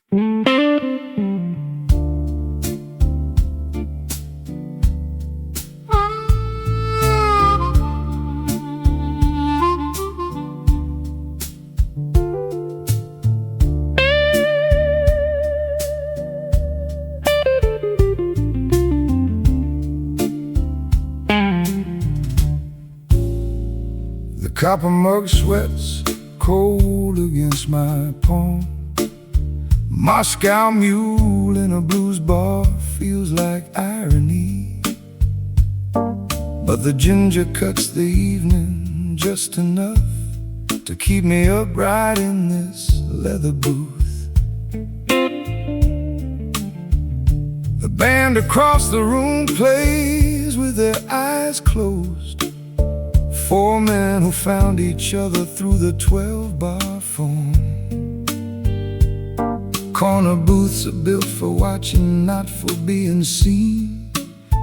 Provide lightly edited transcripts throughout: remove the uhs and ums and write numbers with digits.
The copper mug sweats cold against my palm. Moscow mule in a blues bar feels like irony, but the ginger cuts the evening just enough to keep me upright in this leather booth. The band across the room plays with their eyes closed. Four men who found each other through the 12-bar phone. Corner booths are built for watching, not for being seen.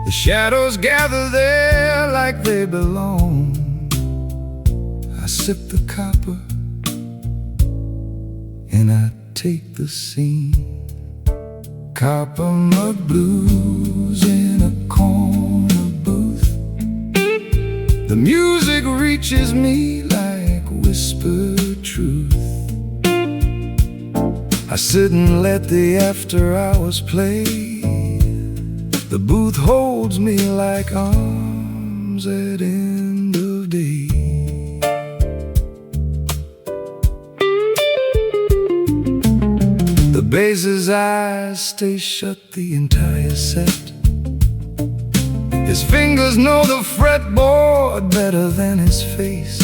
The shadows gather there like they belong. I sip the copper and I take the scene. Copper mug blues in a corner booth. The music reaches me like whispered truth. I sit and let the after hours play. The booth holds me like arms at end of day. The bass's eyes stay shut the entire set. His fingers know the fretboard better than his face.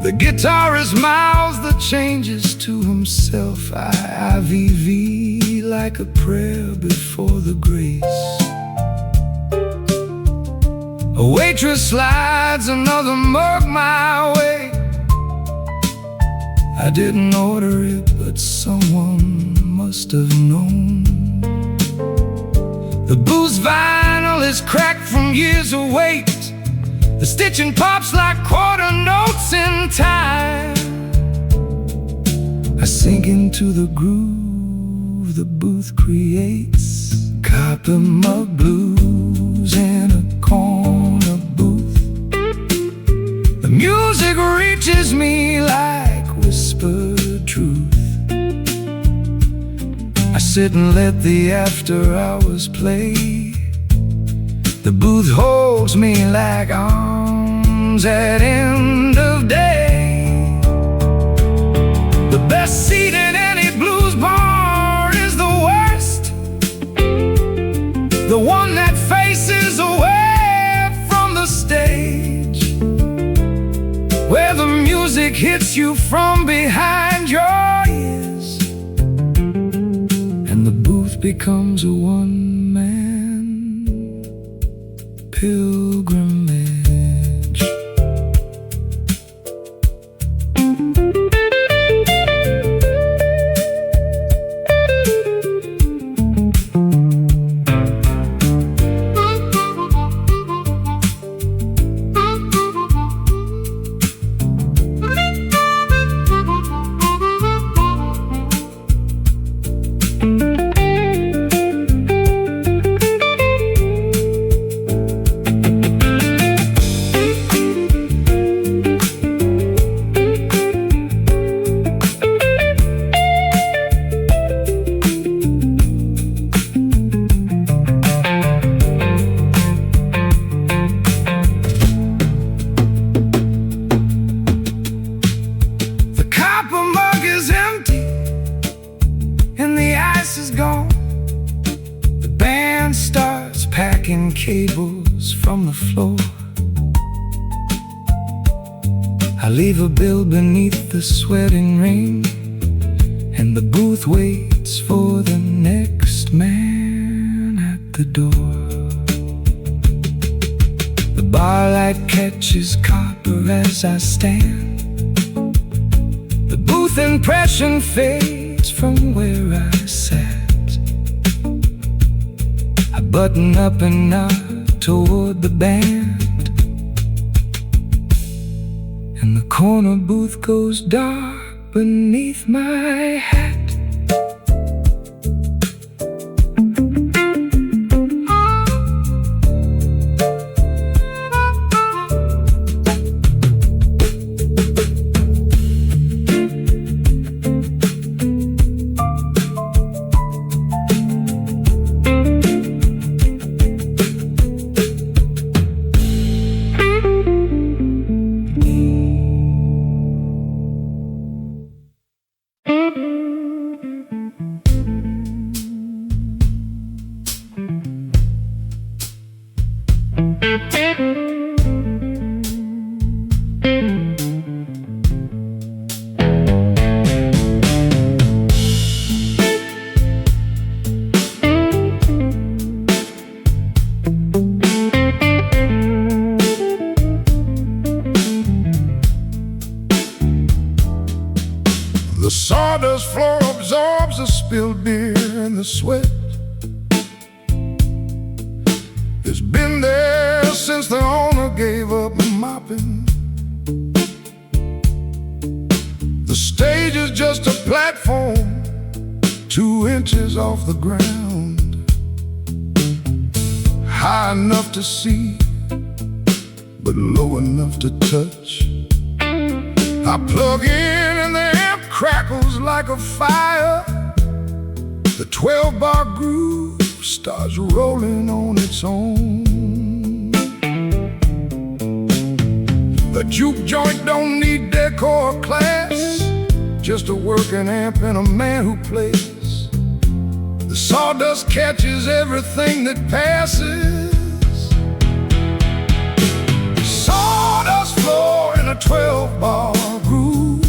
The guitarist mouths the changes to himself. I-V-V like a prayer before the grace. A waitress slides another mug my way. I didn't order it, but someone must have known. The booth's vinyl is cracked from years of wait. The stitching pops like quarter notes in time. I sink into the groove the booth creates. Copper mug blues in a corner booth. The music reaches me like whispered truth. I sit and let the after hours play. The booth holds me like arms at end of day. The best seat in any blues bar is the worst, the one that faces away from the stage, where the music hits you from behind your ears, and the booth becomes a one-man pilgrimage. Cables from the floor. I leave a bill beneath the sweating rain, and the booth waits for the next man at the door. The bar light catches copper as I stand. The booth impression fades from where I sat. I button up and nod toward the band, and the corner booth goes dark beneath my hat. absorbs the spilled beer and the sweat. It's been there since the owner gave up mopping. The stage is just a platform 2 inches off the ground, high enough to see, but low enough to touch. I plug in and the amp crackles like a fire. The 12-bar groove starts rolling on its own. The juke joint don't need decor or class, just a working amp and a man who plays. The sawdust catches everything that passes. Sawdust floor in a 12-bar groove.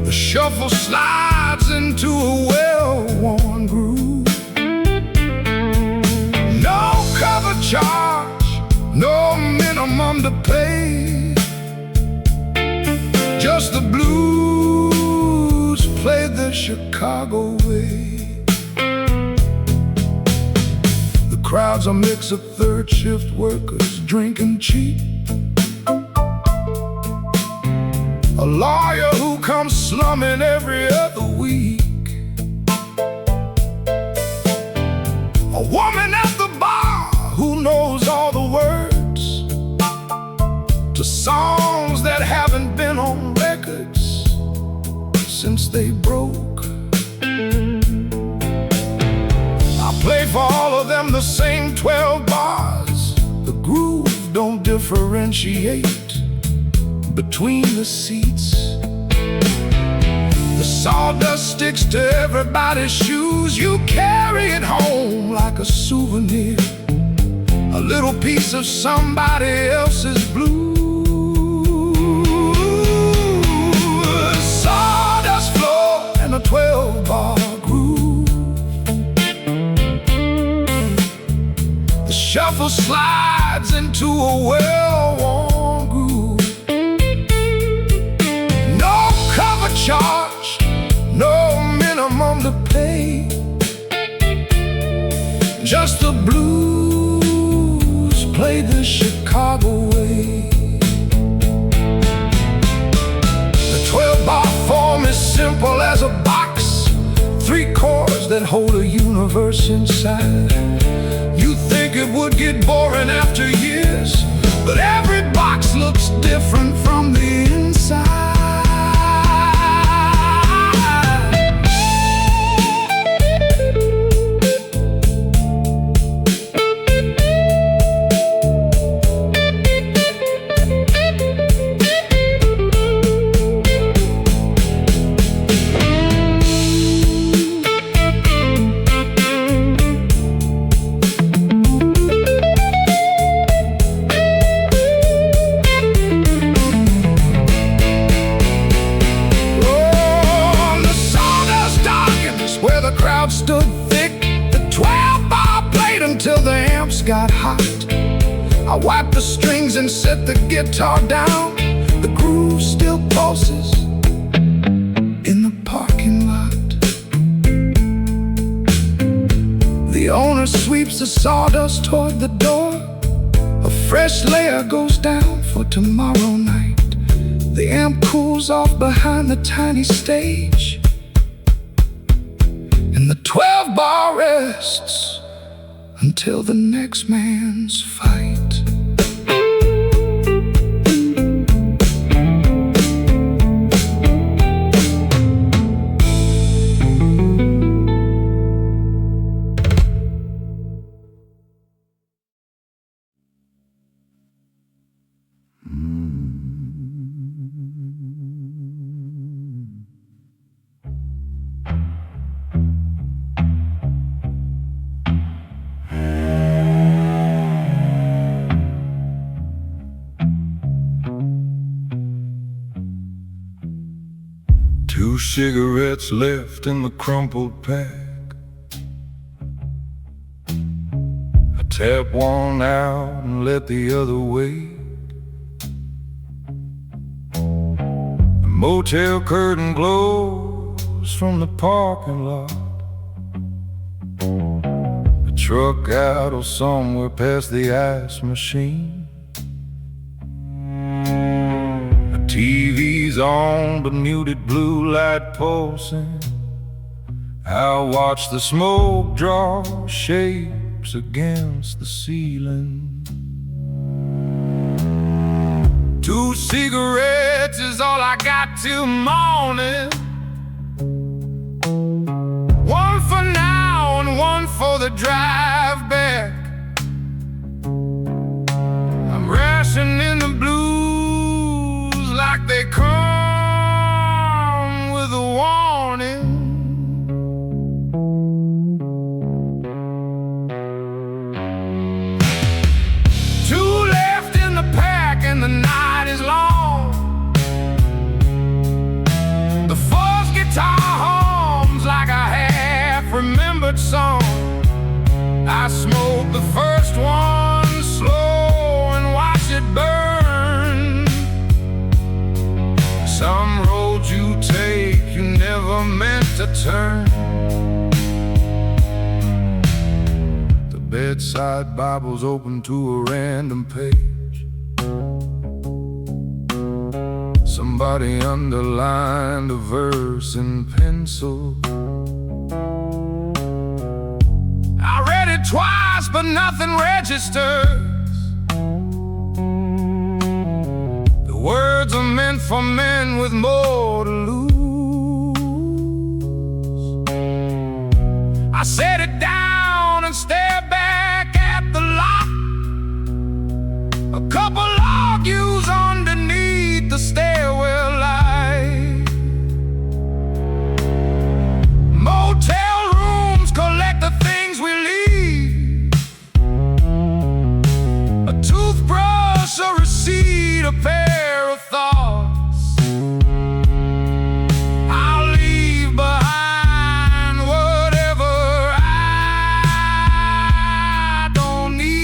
The shuffle slides into a well-worn groove. No cover charge, no minimum to pay. Just the blues played the Chicago way. The crowd's a mix of third shift workers drinking cheap, a lawyer who comes slumming every other week, a woman at the bar who knows all the words to songs that haven't been on records since they broke. I play for all of them the same 12 bars. The groove don't differentiate between the seats. The sawdust sticks to everybody's shoes. You carry it home like a souvenir, a little piece of somebody else's blues. Sawdust floor and a 12-bar groove. The shuffle slides into a well-worn groove. No cover charge, no minimum to pay. Just the blues play the Chicago way. The 12-bar form is simple as a box, 3 chords that hold a universe inside. You think it would get boring after years, but every box looks different from the inside. Stood thick, the 12-bar played until the amps got hot. I wiped the strings and set the guitar down. The groove still pulses in the parking lot. The owner sweeps the sawdust toward the door. A fresh layer goes down for tomorrow night. The amp cools off behind the tiny stage, and the 12-bar rests until the next man's fight. Two cigarettes left in the crumpled pack. I tap one out and let the other wait. The motel curtain glows from the parking lot. A truck idle somewhere past the ice machine. A TV's on, but muted blue light pulsing. I'll watch the smoke draw shapes against the ceiling. 2 cigarettes is all I got till morning. 1 for now and 1 for the drive back. I'm rationing the blues like they come with a warning. 2 left in the pack and the night is long. The fuzz guitar hums like a half-remembered song. I smoke the first one slow and watch it burn. Some roads you take you never meant to turn. The bedside Bible's open to a random page. Somebody underlined a verse in pencil. I read it twice, but nothing registers. The words are meant for men with more to lose. I set it down and stare back at the lot. A couple argues underneath the stairwell light. Motel rooms collect the things we leave. A toothbrush, a receipt, a pair of thoughts. I'll leave behind whatever I don't need.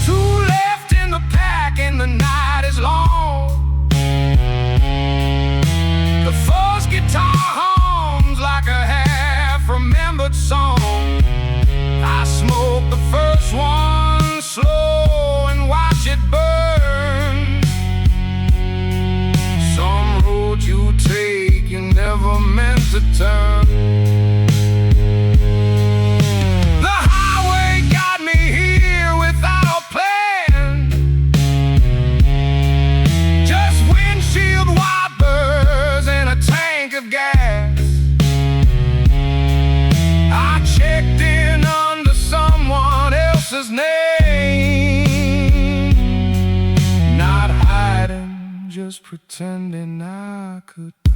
2 left in the pack and the night is long. The fuzz guitar hums like a half-remembered song. I smoke the first one slow and watch it burn. Some road you take you never meant to turn. The highway got me here without a plan. Just windshield wipers and a tank of gas. I checked in under someone else's name. Not hiding, just pretending I could pass.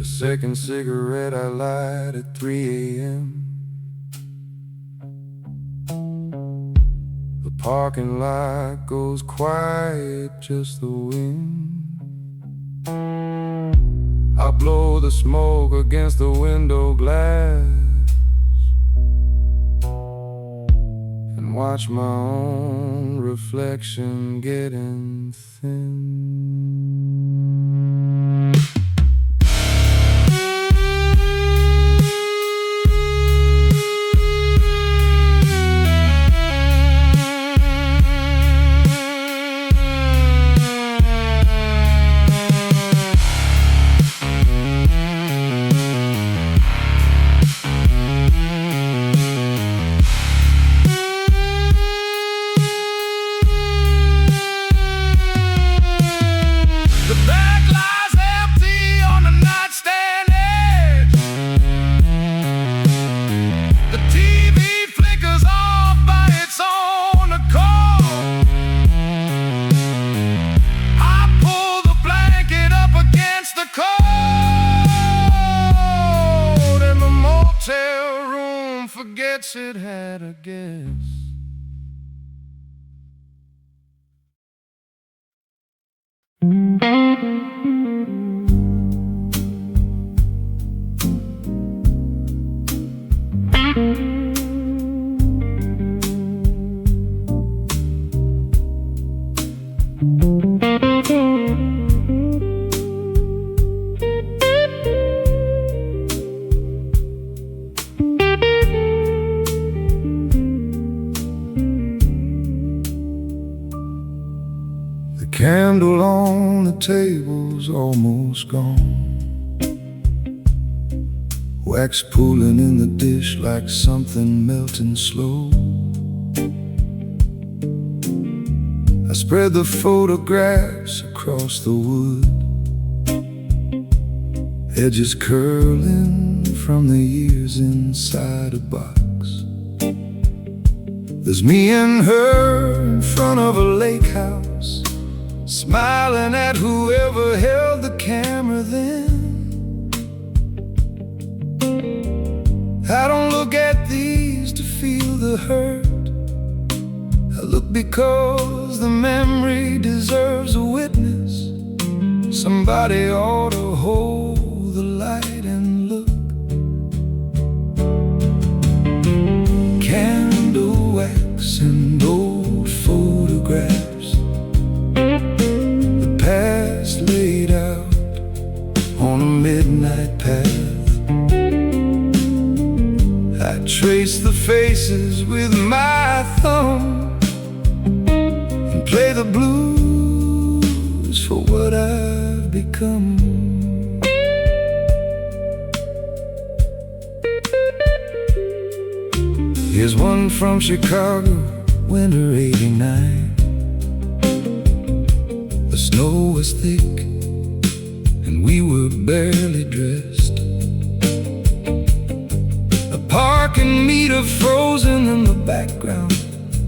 Second cigarette I light at 3 a.m. The parking lot goes quiet, just the wind. I blow the smoke against the window glass and watch my own reflection getting thin. guess it had a guess. The candle on the table's almost gone, wax pooling in the dish like something melting slow. I spread the photographs across the wood, edges curling from the years inside a box. There's me and her in front of a lake house, smiling at whoever held the camera then. I don't look at these to feel the hurt, I look because the memory deserves a witness. Somebody ought to hold the light and look. Candle wax and old photographs, the past laid out on a midnight path. I trace the faces with my thumb and play the blues for what I've become. Here's one from Chicago, winter '89. The snow was thick and we were barely dressed. A parking meter frozen in the background,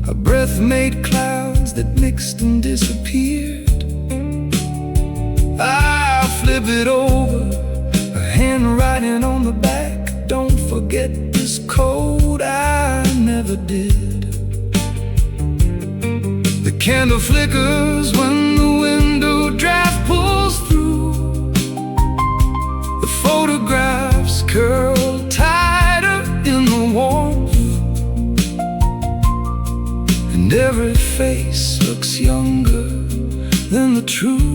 our breath made clouds that mixed and disappeared. I'll flip it over, a handwriting on the back. Don't forget this code, I never did. The candle flickers when the window draft pulls through. The photographs curl tighter in the warmth, and every face looks younger than the truth.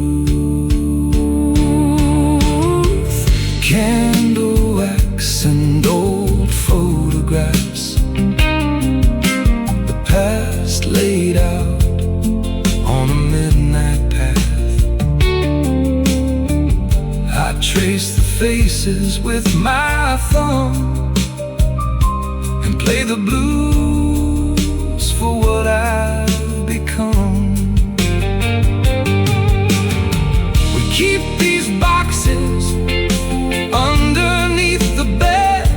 Candle wax and old photographs, the past laid out on a midnight path. I trace the faces with my thumb and play the blues for what I've become. We keep these boxes underneath the bed,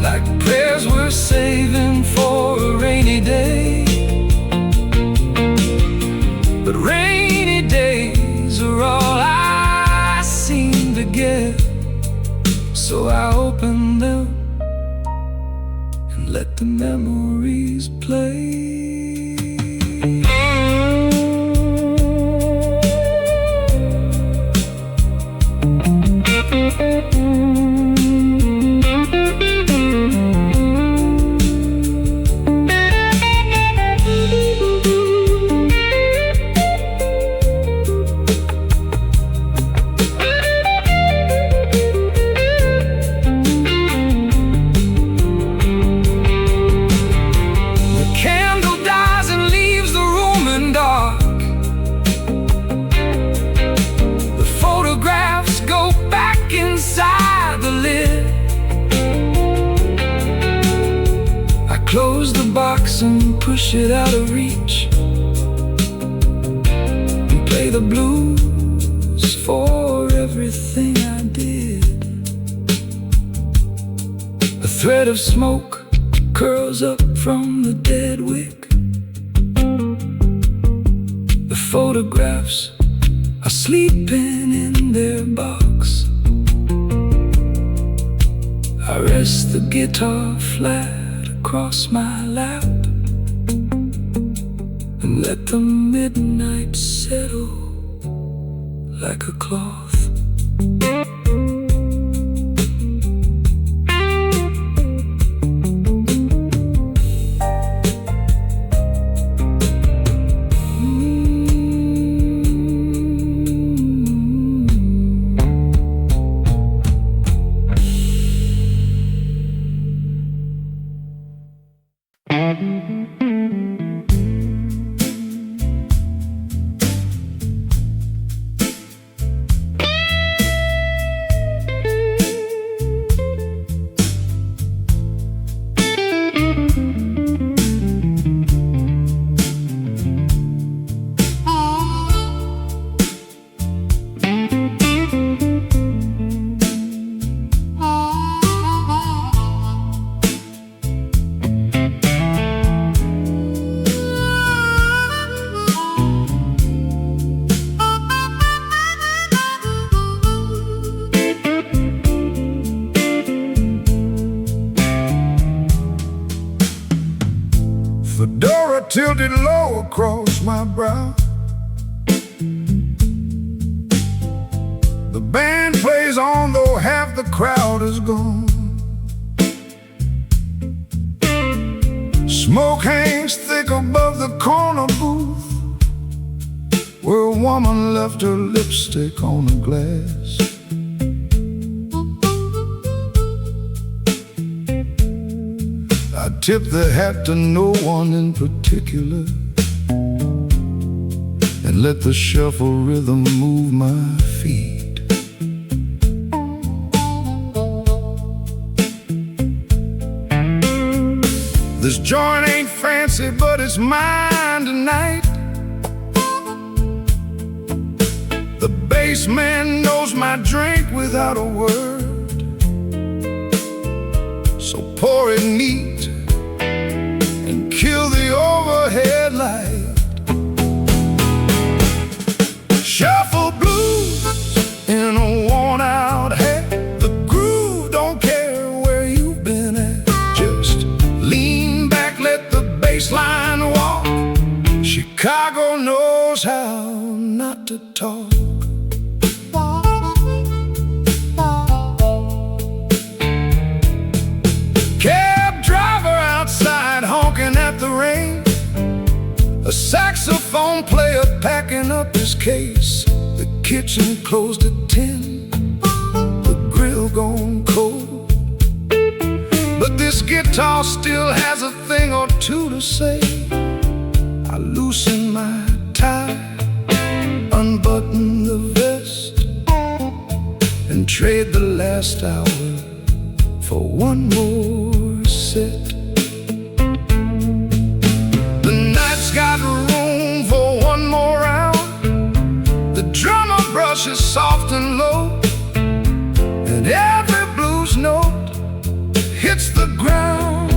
like prayers we're saving for a rainy day. But rainy days are all I seem to get, so I open them and let the memories play. Close the box and push it out of reach, and play the blues for everything I did. A thread of smoke curls up from the dead wick. The photographs are sleeping in their box. I rest the guitar flat across my lap and let the midnight settle like a cloth. Fedora tilted low across my brow. The band plays on though half the crowd is gone. Smoke hangs thick above the corner booth where a woman left her lipstick on the glass. I tip the hat to no one in particular and let the shuffle rhythm move my feet. This joint ain't fancy, but it's mine tonight. The bass man knows my drink without a word, so pour it neat and kill the overhead light. Shuffle blues in a worn-out hat. The groove don't care where you've been at. Just lean back, let the bass line walk. Chicago knows how not to talk. A saxophone player packing up his case. The kitchen closed at 10, the grill gone cold, but this guitar still has a thing or two to say. I loosen my tie, unbutton the vest, and trade the last hour for one more set. Got room for one more round. The drummer brush is soft and low, and every blues note hits the ground.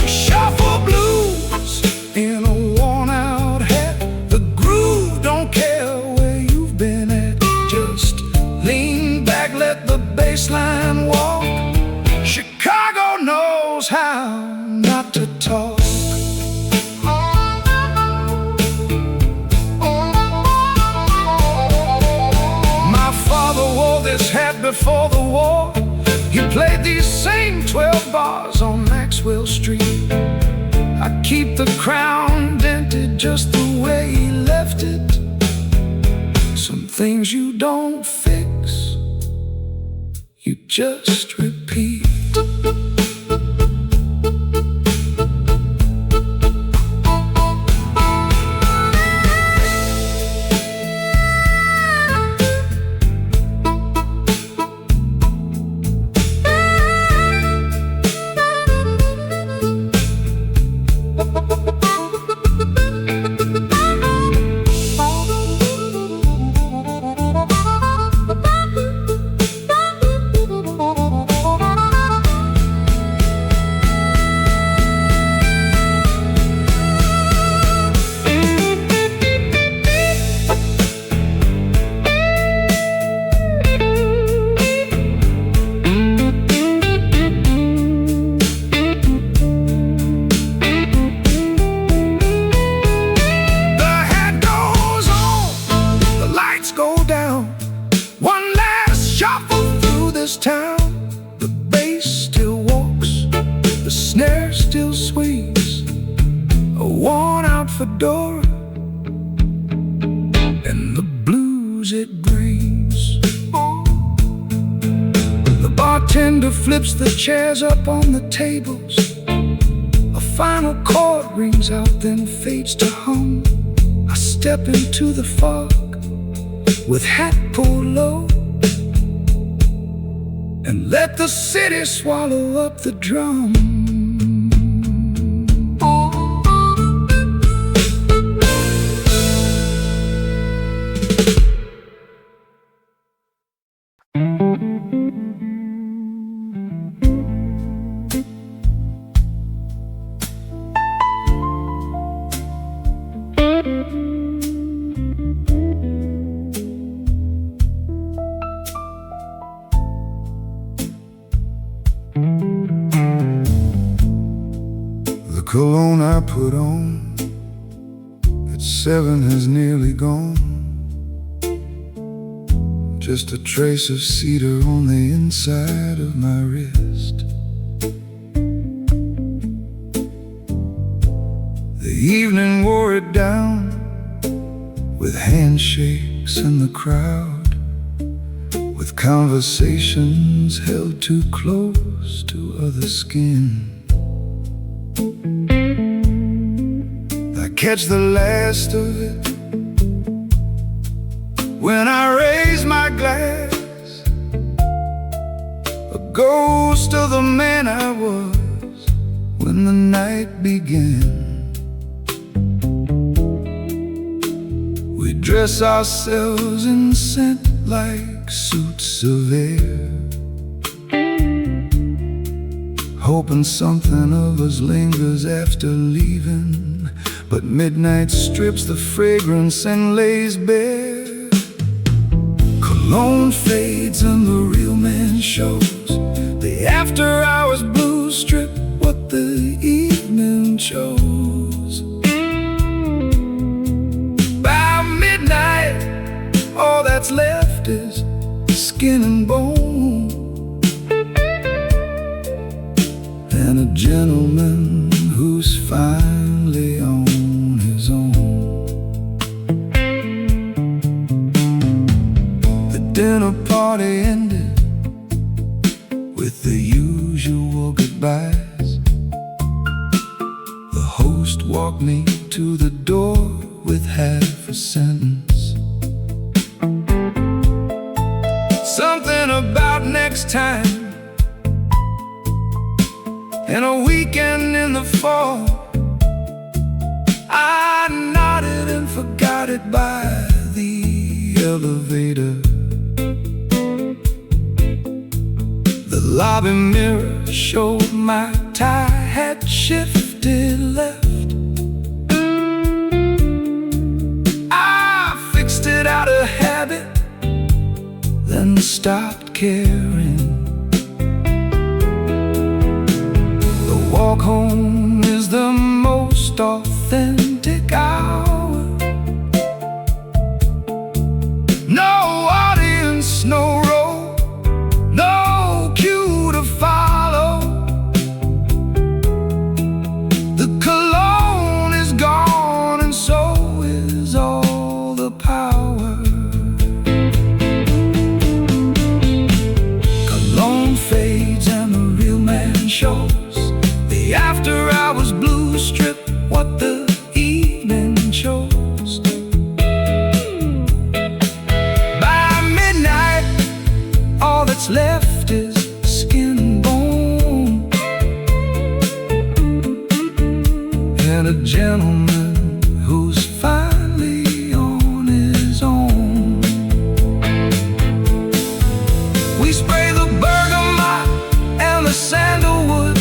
Shuffle blues in a worn-out hat. The groove don't care where you've been at. Just lean back, let the bass line walk. Chicago knows how not to talk. This hat before the war. He played these same 12 bars on Maxwell Street. I keep the crown dented just the way he left it. Some things you don't fix, you just repeat. fedora and the blues it brings. The bartender flips the chairs up on the tables. A final chord rings out, then fades to hum. I step into the fog with hat pulled low and let the city swallow up the drum. The cologne I put on at 7 has nearly gone. Just a trace of cedar on the inside of my wrist. The evening wore it down with handshakes in the crowd, with conversations held too close to other skin. I catch the last of it when I raise my glass, a ghost of the man I was when the night began. We dress ourselves in scent like suits of air, hoping something of us lingers after leaving. But midnight strips the fragrance and lays bare. Cologne fades and the real man shows. The after-hours blues strip what the evening chose. By midnight, all that's left is skin and bone, and a gentleman who's finally on his own. The dinner party ended with the usual goodbyes. The host walked me to the door with half a sentence. Something about next time and a weekend in the fall. I nodded and forgot it by the elevator. The lobby mirror showed my tie had shifted left. I fixed it out of habit, then stopped caring. The walk home is the most authentic hour. No audience, no row, no cue to follow. The cologne is gone and so is all the power. Cologne fades and the real man shows. The after-hours blues strip what the evening chose. By midnight, all that's left is skin and bone, and a gentleman who's finally on his own. We spray the bergamot and the sandalwood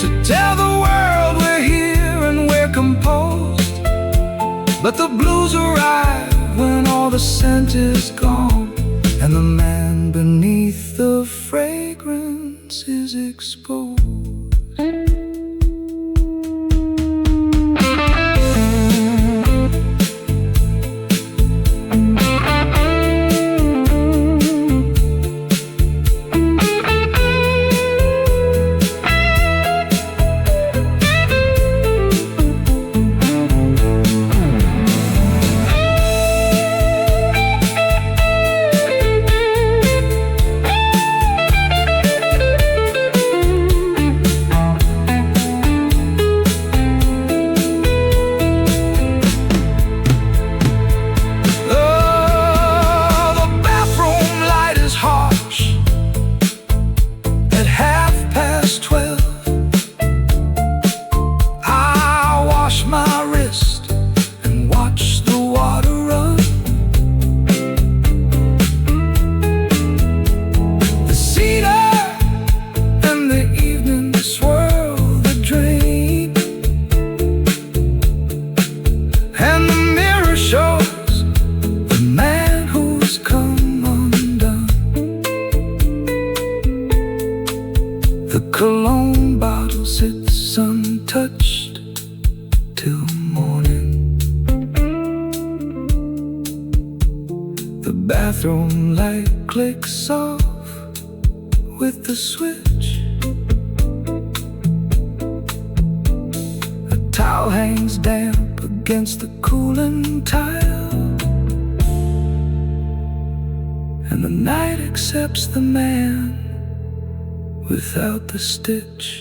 to tell the world we're here and we're composed. But the blues arrive when all the scent is gone, and the man beneath the fragrance is exposed. till morning. The bathroom light clicks off with the switch. A towel hangs damp against the cooling tile, and the night accepts the man without the stitch.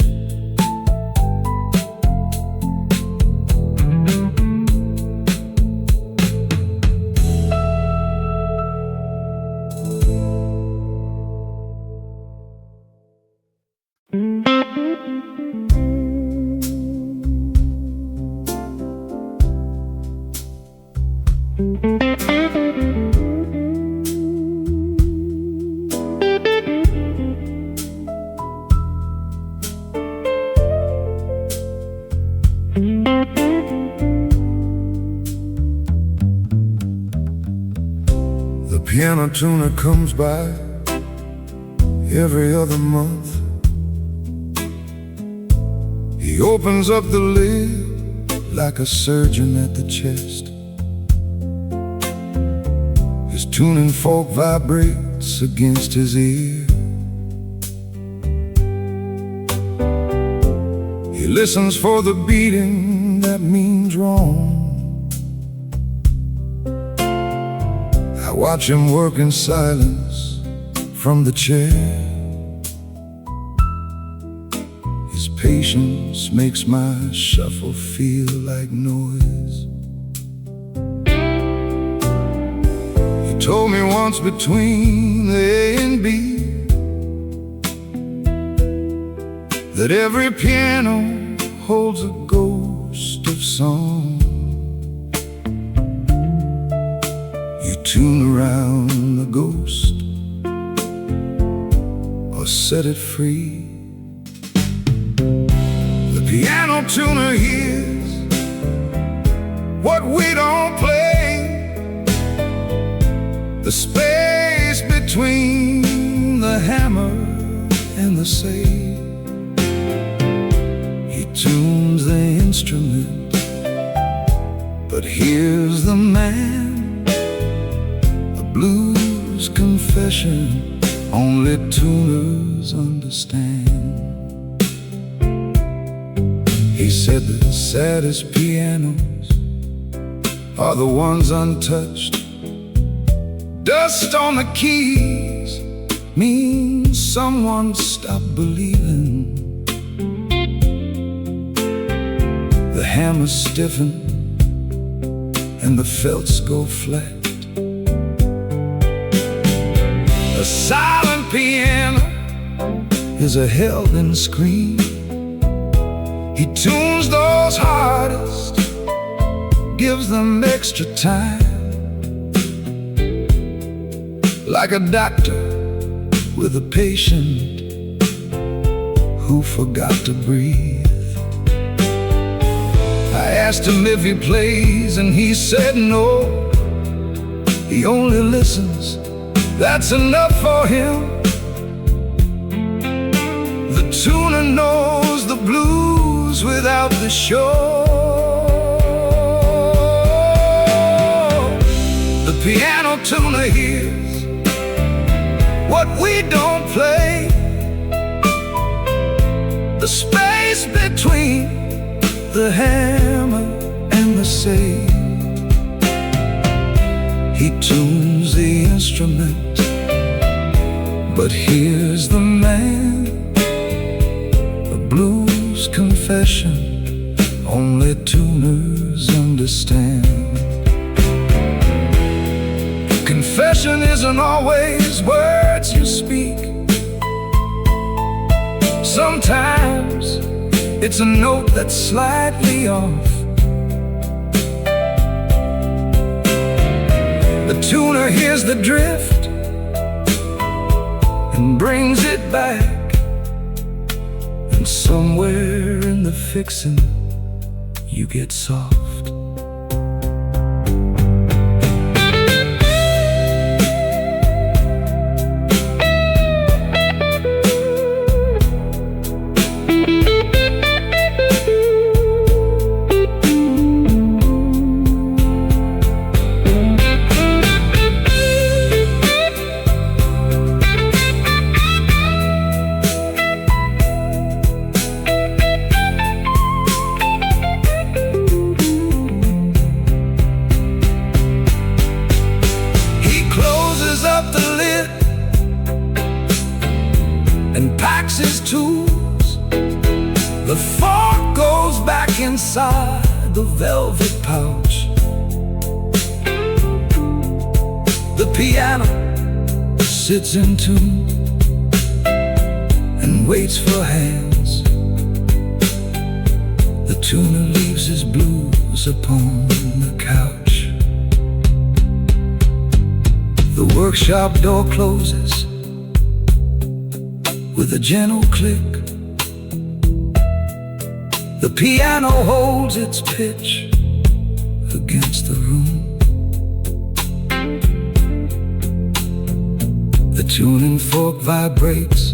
The piano tuner comes by every other month. He opens up the lid like a surgeon at the chest. His tuning fork vibrates against his ear. He listens for the beating that means wrong. I watch him work in silence from the chair. His patience makes my shuffle feel like noise. He told me once between the A and B that every piano holds a ghost of song. You tune around the ghost or set it free. The piano tuner hears what we don't play, the space between the hammer and the saw. He tunes the instrument, but here's the man, a blues confession only tuners understand. He said the saddest pianos are the ones untouched. Dust on the keys means someone stopped believing. The hammers stiffen and the felts go flat. A silent piano is a held-in scream. He tunes those hardest, gives them extra time, like a doctor with a patient who forgot to breathe. I asked him if he plays and he said no. He only listens, that's enough for him. The tuner knows the blues without the show. The piano tuner hears what we don't play, the space between the hammer and the saw. He tunes the instrument, but here's the man, a blues confession only tuners understand. Confession isn't always words you speak. Sometimes it's a note that's slightly off. The tuner hears the drift and brings it back, and somewhere in the fixing you get soft. the velvet pouch. The piano sits in tune and waits for hands. The tuner leaves his blues upon the couch. The workshop door closes with a gentle click. The piano holds its pitch against the room. The tuning fork vibrates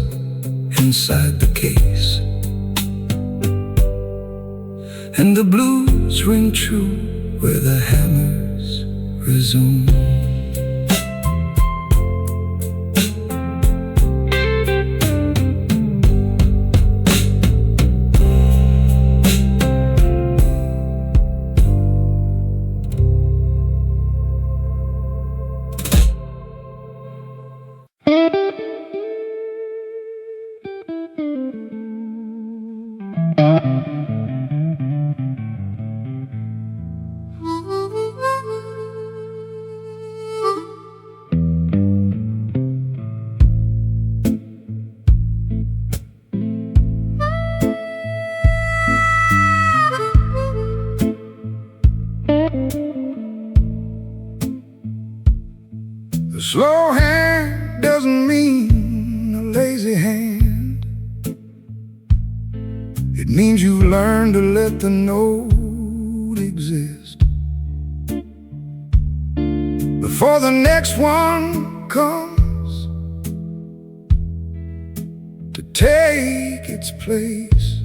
inside the case, and the blues ring true where the hammers resume. A slow hand doesn't mean a lazy hand. It means you learn to let the note exist before the next one comes to take its place.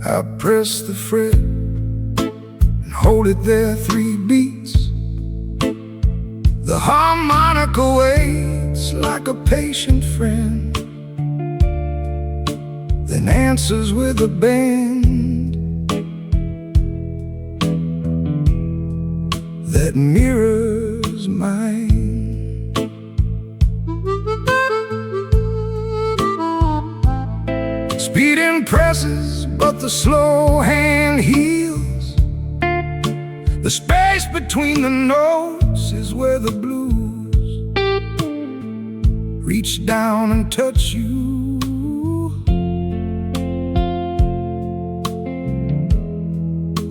I press the fret and hold it there 3 beats. The harmonica waits like a patient friend, then answers with a bend that mirrors mine. Speed impresses, but the slow hand heals. The space between the notes is where the blues reach down and touch you.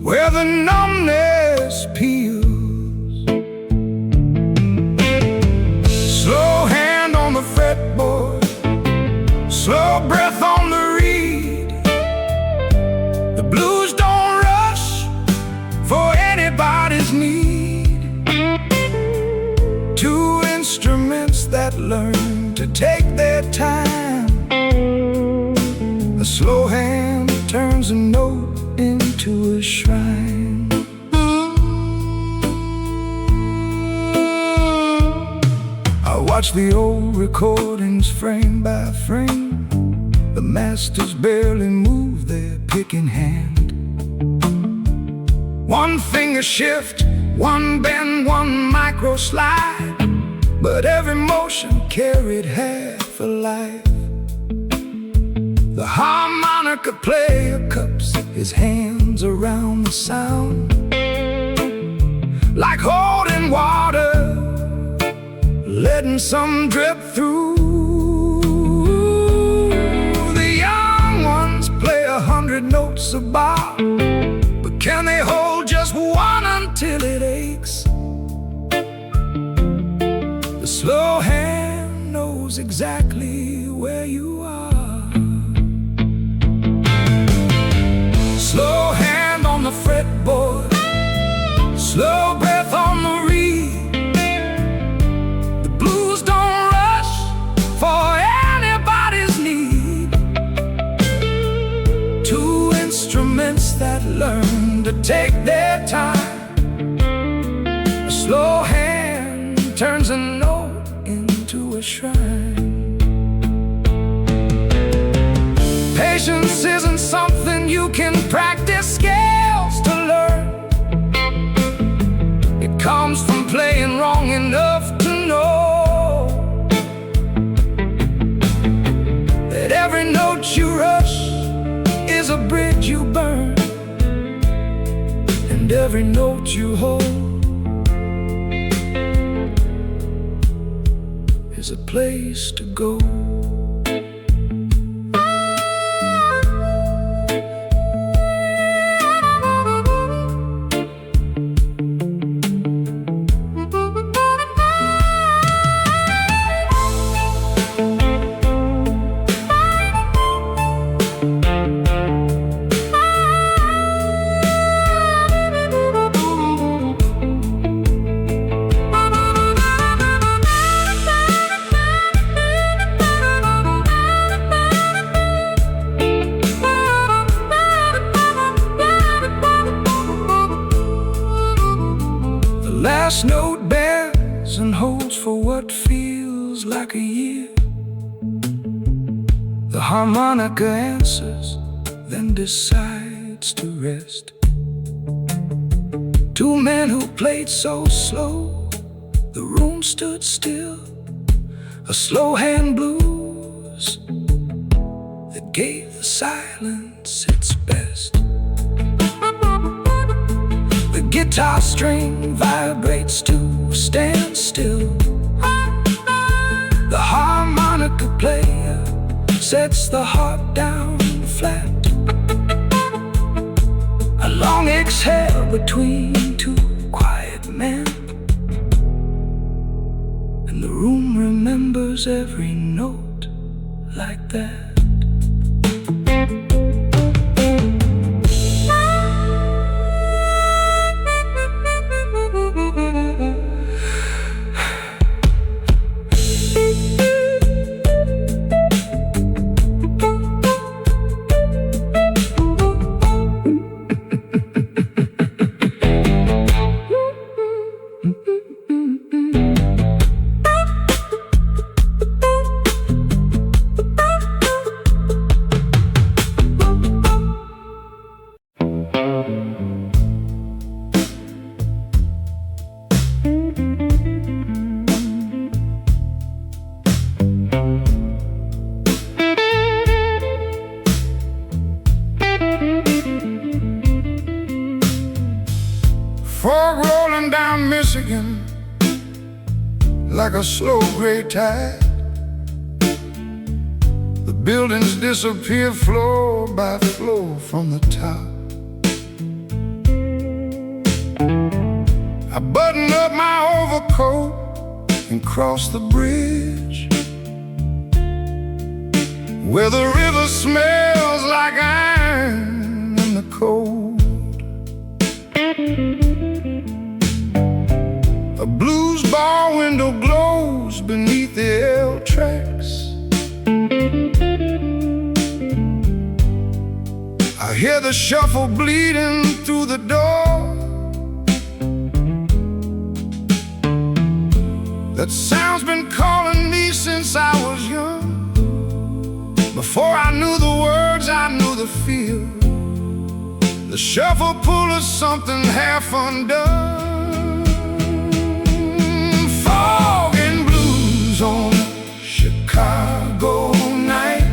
Where the numbness peels. Slow hand on the fretboard, slow breath on the reed. The blues don't rush for anybody's need. 2 instruments that learn to take their time. A slow hand turns a note into a shrine. I watch the old recordings frame by frame. The masters barely move their picking hand. 1 finger shift, 1 bend, 1 micro slide, but every motion carried half a life. The harmonica player cups his hands around the sound, like holding water, letting some drip through. The young ones play 100 notes a bar, but can they hold just 1 until it aches? The slow hand knows exactly where you are. Slow hand on the fretboard, slow breath on the reed. The blues don't rush for anybody's need. 2 instruments that learn to take their time. A slow hand turns a note into a shrine. Patience isn't something you can practice scales to learn. It comes from playing wrong enough to know that every note you rush every note you hold is a place to go. Last note bears and holds for what feels like a year. The harmonica answers, then decides to rest. Two men who played so slow, the room stood still. A slow hand blues that gave the silence its best. The guitar string vibrates to stand still. The harmonica player sets the heart down flat. A long exhale between two quiet men, and the room remembers every note like that. Fog rolling down Michigan like a slow gray tide. The buildings disappear floor by floor from the top. I button up my overcoat and cross the bridge where the river smells like iron in the cold. A blues bar window glows beneath the L tracks. I hear the shuffle bleeding through the door. That sound's been calling me since I was young. Before I knew the words, I knew the feel. The shuffle pull of something half undone. Fog and blues on a Chicago night.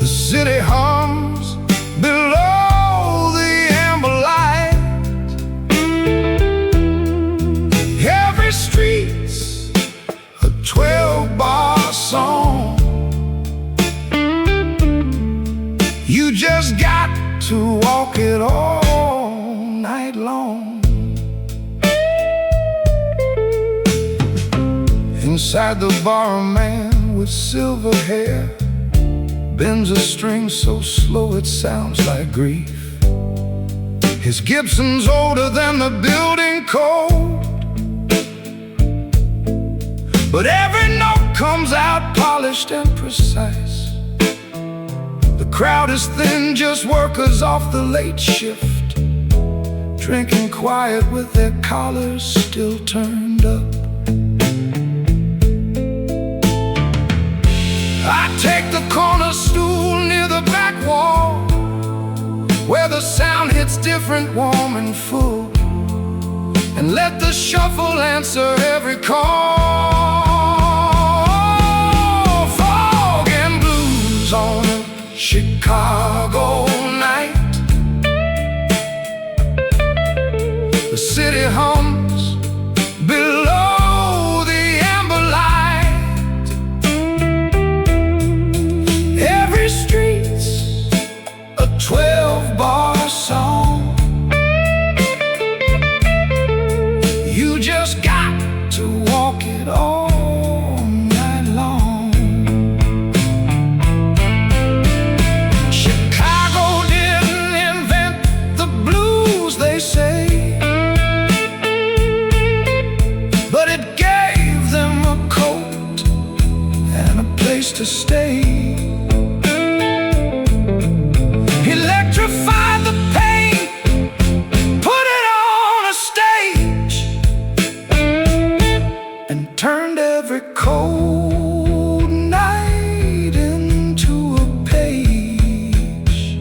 The city hums below the amber light. Every street's a 12-bar song. You just got to walk it all night long. Inside the bar, a man with silver hair bends a string so slow it sounds like grief. His Gibson's older than the building code, but every note comes out polished and precise. The crowd is thin, just workers off the late shift, drinking quiet with their collars still turned up. I take the corner stool near the back wall, where the sound hits different, warm and full, and let the shuffle answer every call. Fog and blues on a Chicago night. to stay. Electrified the pain, put it on a stage, and turned every cold night into a page.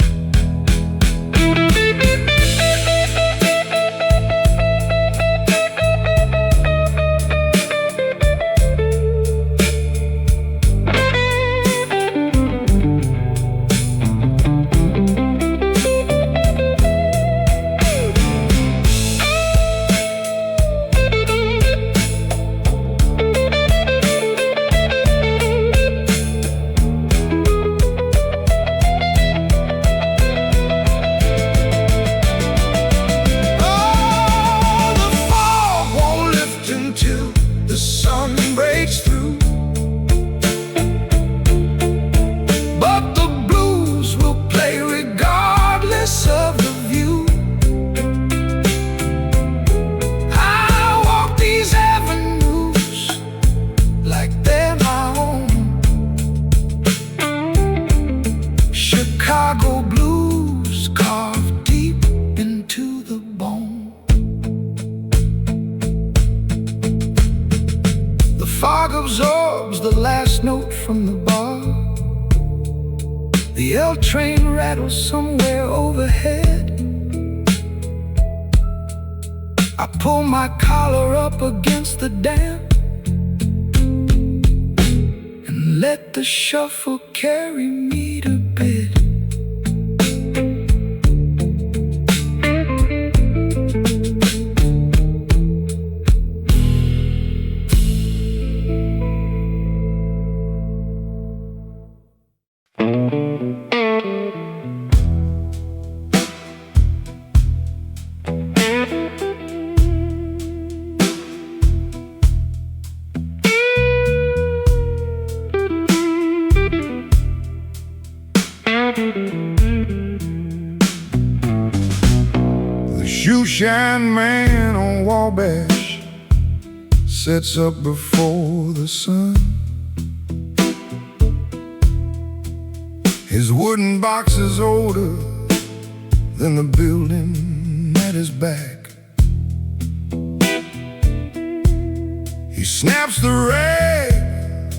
Chicago blues carved deep into the bone. The fog absorbs the last note from the bar. The L train rattles somewhere overhead. I pull my collar up against the dam and let the shuffle carry me to bed. The shoeshine man on Wabash sits up before the sun. His wooden box is older than the building at his back. He snaps the rag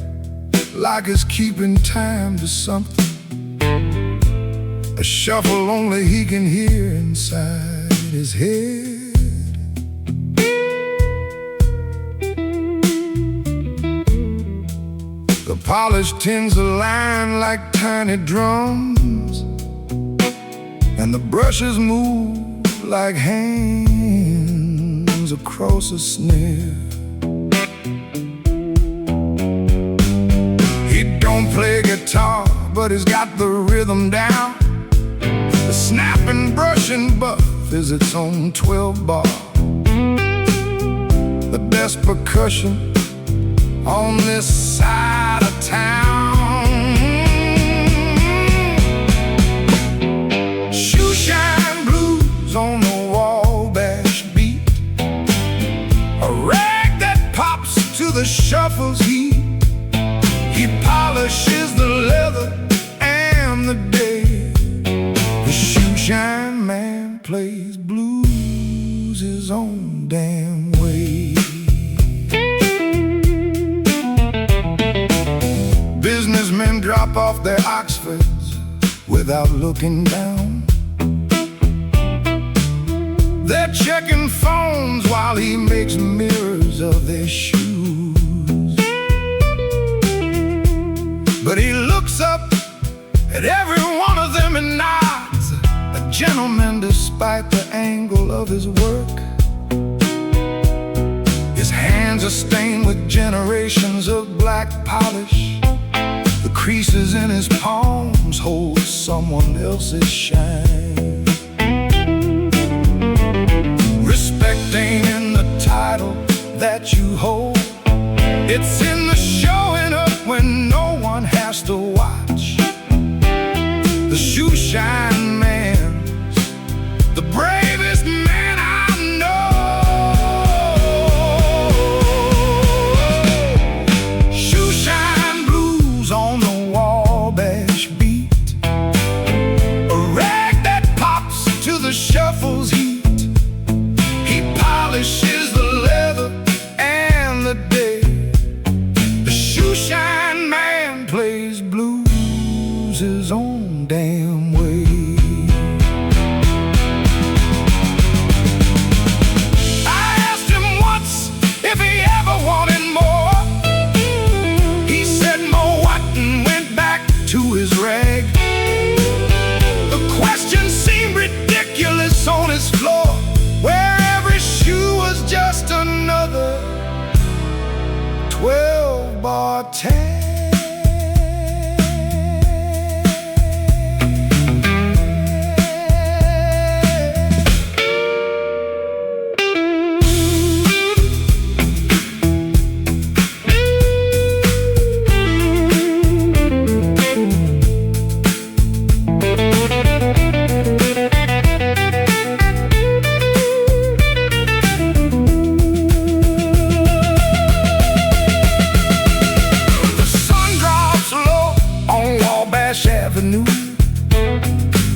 like he's keeping time to something, a shuffle only he can hear inside his head. The polished tins align like tiny drums, and the brushes move like hands across a snare. He don't play guitar, but he's got the rhythm down. The snapping, brushing buff is its own 12-bar. The best percussion on this side of town. Shoeshine blues on the Wabash beat, a rag that pops to the shuffle's heat. He polishes the leather and the day. The shoeshine man plays blues his own damn way. Businessmen drop off their Oxfords without looking down. They're checking phones while he makes mirrors of their shoes. But he looks up at every one of them and nods, a gentleman despite the angle of his work. His hands are stained with generations of black polish. The creases in his palms hold someone else's shine. Respect ain't in the title that you hold, it's in the showing up when no one has to watch. The shoeshine man's the bravest man I know. Shoeshine blues on the lose his own damn way. I asked him once if he ever wanted more. He said more what, and went back to his rag. The question seemed ridiculous on his floor, where every shoe was just another 12-bar tag.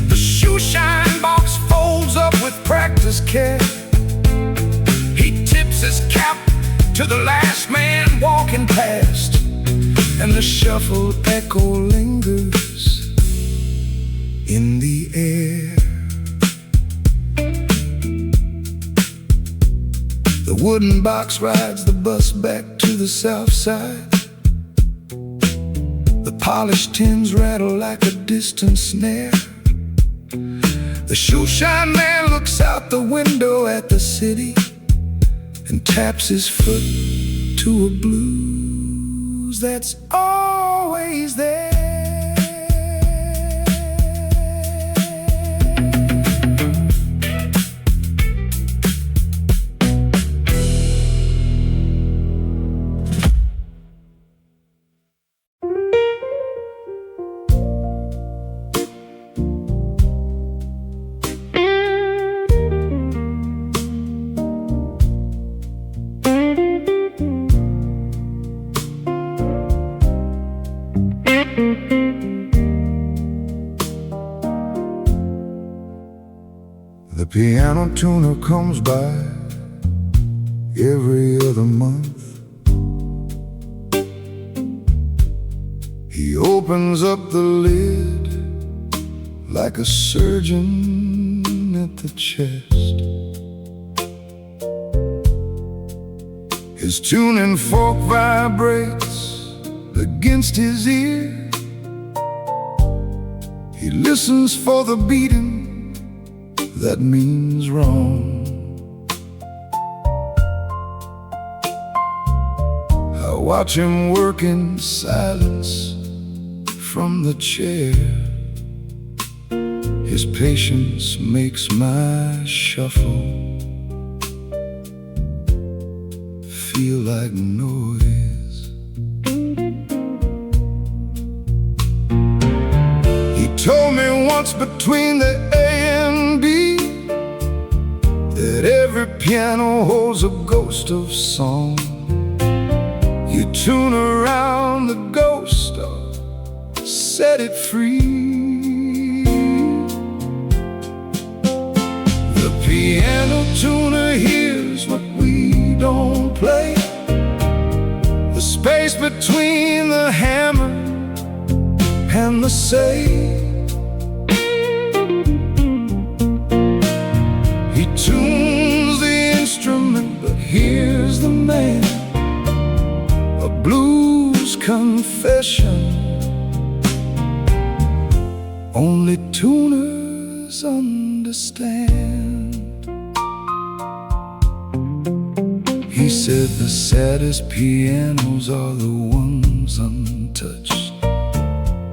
The shoe shine box folds up with practice care. He tips his cap to the last man walking past, and the shuffled echo lingers in the air. The wooden box rides the bus back to the south side. The polished tins rattle like a distant snare. The shoeshine man looks out the window at the city and taps his foot to a blues that's always there. The piano tuner comes by every other month. He opens up the lid like a surgeon at the chest. His tuning fork vibrates against his ear. He listens for the beating that means wrong. I watch him work in silence from the chair. His patience makes my shuffle feel like noise. He told me once between the A and B that every piano holds a ghost of song. You tune around the ghost or set it free. The piano tuner hears what we don't play, the space between the hammer and the say. He tunes the instrument, but here's the man, a blues confession only tuners understand. He said the saddest pianos are the ones untouched.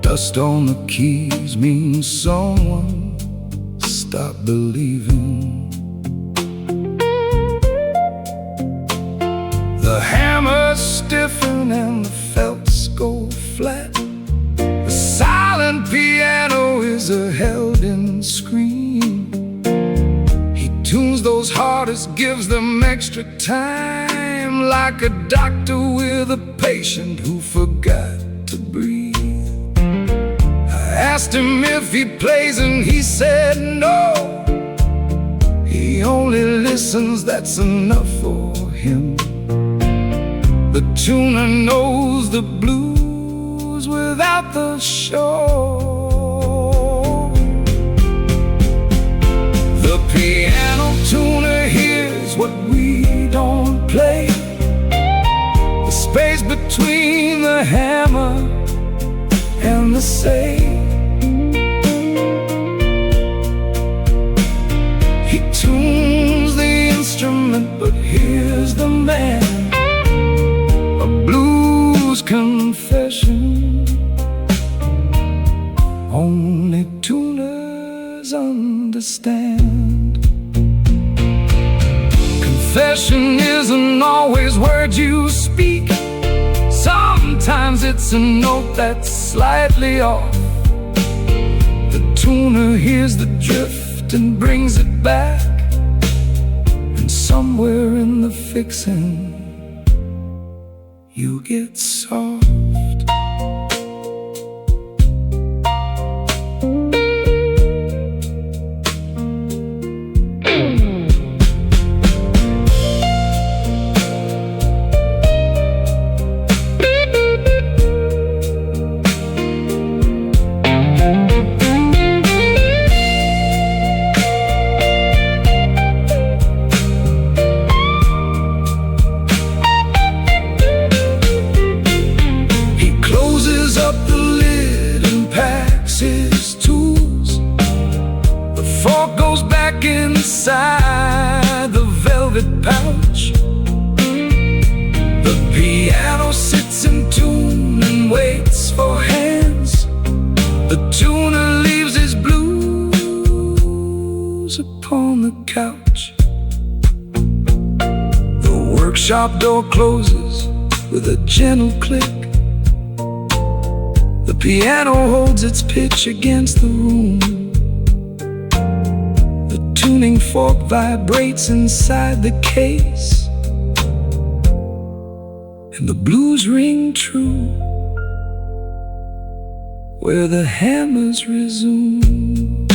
Dust on the keys means someone stopped believing. The hammers stiffen and the felts go flat. The silent piano is a held-in scream. He tunes those hardest, gives them extra time, like a doctor with a patient who forgot to breathe. I asked him if he plays and he said no. He only listens, that's enough for him. The tuner knows the blues without the show. hammer and the saw. He tunes the instrument, but here's the man, a blues confession only tuners understand. Confession isn't always words you speak. Sometimes it's a note that's slightly off. The tuner hears the drift and brings it back, and somewhere in the fixing you get soft. Inside the velvet pouch, the piano sits in tune and waits for hands. The tuner leaves his blues upon the couch. The workshop door closes with a gentle click. The piano holds its pitch against the room. Tuning fork vibrates inside the case, and the blues ring true where the hammers resume.